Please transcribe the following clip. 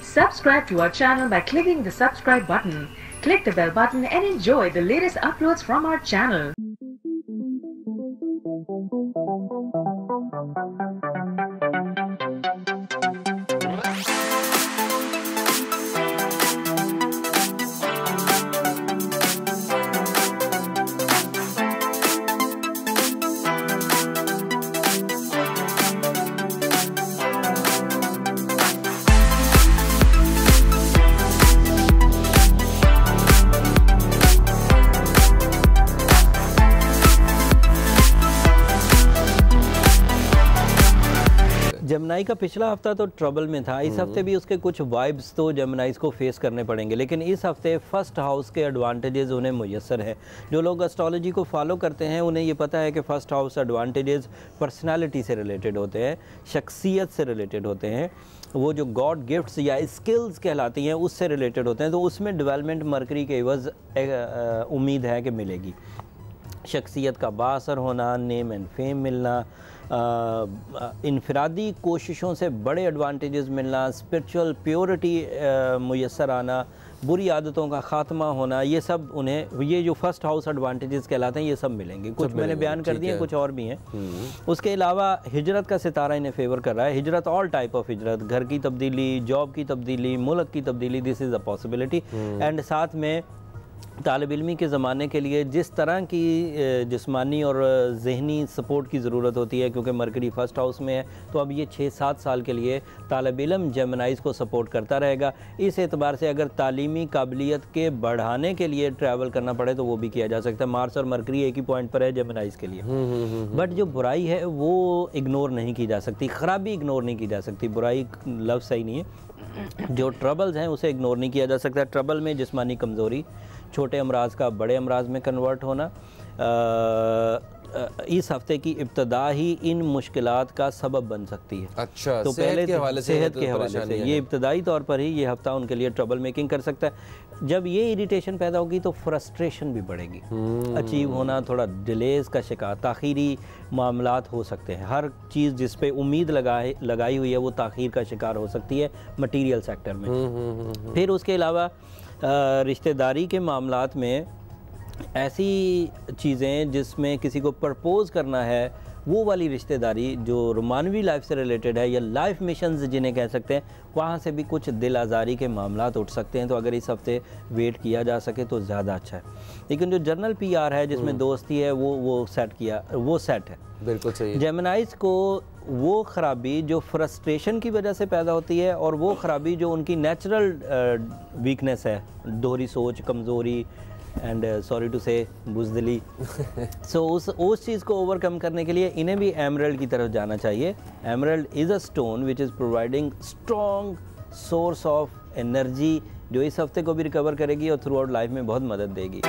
Subscribe to our channel by clicking the subscribe button. Click the bell button and enjoy the latest uploads from our channel. Gemini का पिछला हफ्ता तो trouble में था, इस हफ्ते भी उसके कुछ वाइब्स तो जेमिनीज़ को फेस करने पड़ेंगे, लेकिन इस हफ्ते फर्स्ट हाउस के एडवांटेजेस उन्हें मुयस्सर हैं। जो लोग एस्ट्रोलॉजी को फॉलो करते हैं उन्हें ये पता है कि फ़र्स्ट हाउस एडवांटेजेस पर्सनालिटी से रिलेटेड होते हैं, शख्सियत से रिलेटेड होते हैं, वो जो गॉड गिफ्ट्स या स्किल्स कहलाती हैं उससे रिलेटेड होते हैं। तो उसमें डेवलपमेंट मरकरी के एवज़ उम्मीद है कि मिलेगी। शख्सियत का बाअसर होना, नेम एंड फेम मिलना, इनफरादी कोशिशों से बड़े एडवांटेजेस मिलना, स्पिरिचुअल प्योरिटी मुयस्सर आना, बुरी आदतों का ख़ात्मा होना, ये सब उन्हें, ये जो फर्स्ट हाउस एडवांटेजेस कहलाते हैं ये सब मिलेंगे। कुछ मैंने बयान कर दिए, कुछ और भी हैं। उसके अलावा हिजरत का सितारा इन्हें फेवर कर रहा है। हिजरत, ऑल टाइप ऑफ हिजरत, घर की तब्दीली, जॉब की तब्दीली, मुल्क की तब्दीली, this is a possibility. And साथ में तालिब इल्मी के ज़माने के लिए जिस तरह की जिस्मानी और ज़हनी सपोर्ट की ज़रूरत होती है, क्योंकि मरकरी फ़र्स्ट हाउस में है, तो अब ये 6-7 साल के लिए तालिब इल्म जेमिनीज़ को सपोर्ट करता रहेगा। इस एतबार से अगर तालीमी काबिलियत के बढ़ाने के लिए ट्रैवल करना पड़े तो वो भी किया जा सकता है। मार्स और मरकरी एक ही पॉइंट पर है जेमिनीज़ के लिए। बट जो बुराई है वो इग्नोर नहीं की जा सकती, ख़राबी इग्नोर नहीं की जा सकती, बुराई लफ्ज़ सही नहीं है। जो ट्रबल्स हैं उसे इग्नोर नहीं किया जा सकता। ट्रबल में जिस्मानी कमज़ोरी, छोटे अमराज का बड़े अमराज में कन्वर्ट होना, इस हफ्ते की इब्तदा ही इन मुश्किलात का सबब बन सकती है। अच्छा, तो पहले के हवाले से सेहत के हवाले से ये इब्तदाई तौर पर ही ये हफ्ता उनके लिए ट्रबल मेकिंग कर सकता है। जब ये इरिटेशन पैदा होगी तो फ्रस्ट्रेशन भी बढ़ेगी, अचीव होना थोड़ा डिलेज का शिकार, ताखीरी मामलात हो सकते हैं। हर चीज़ जिस पे उम्मीद लगाई हुई है वो ताखीर का शिकार हो सकती है मटीरियल सेक्टर में। फिर उसके अलावा रिश्तेदारी के मामलात में ऐसी चीज़ें जिसमें किसी को प्रपोज़ करना है, वो वाली रिश्तेदारी जो रोमानवी लाइफ से रिलेटेड है या लाइफ मिशंस जिन्हें कह सकते हैं, वहाँ से भी कुछ दिल आज़ारी के मामलात उठ सकते हैं। तो अगर इस हफ्ते वेट किया जा सके तो ज़्यादा अच्छा है। लेकिन जो जर्नल पीआर है जिसमें दोस्ती है वो सेट है। बिल्कुल सही। जेमिनीज़ को वो ख़राबी जो फ्रस्ट्रेशन की वजह से पैदा होती है और वो ख़राबी जो उनकी नेचुरल वीकनेस है, दोहरी सोच, कमज़ोरी एंड सॉरी टू से बुज़दिली, सो उस चीज़ को ओवरकम करने के लिए इन्हें भी एमरल्ड की तरफ जाना चाहिए। Emerald is a stone which is providing strong source of energy, जो इस हफ्ते को भी रिकवर करेगी और थ्रू आउट लाइफ में बहुत मदद देगी।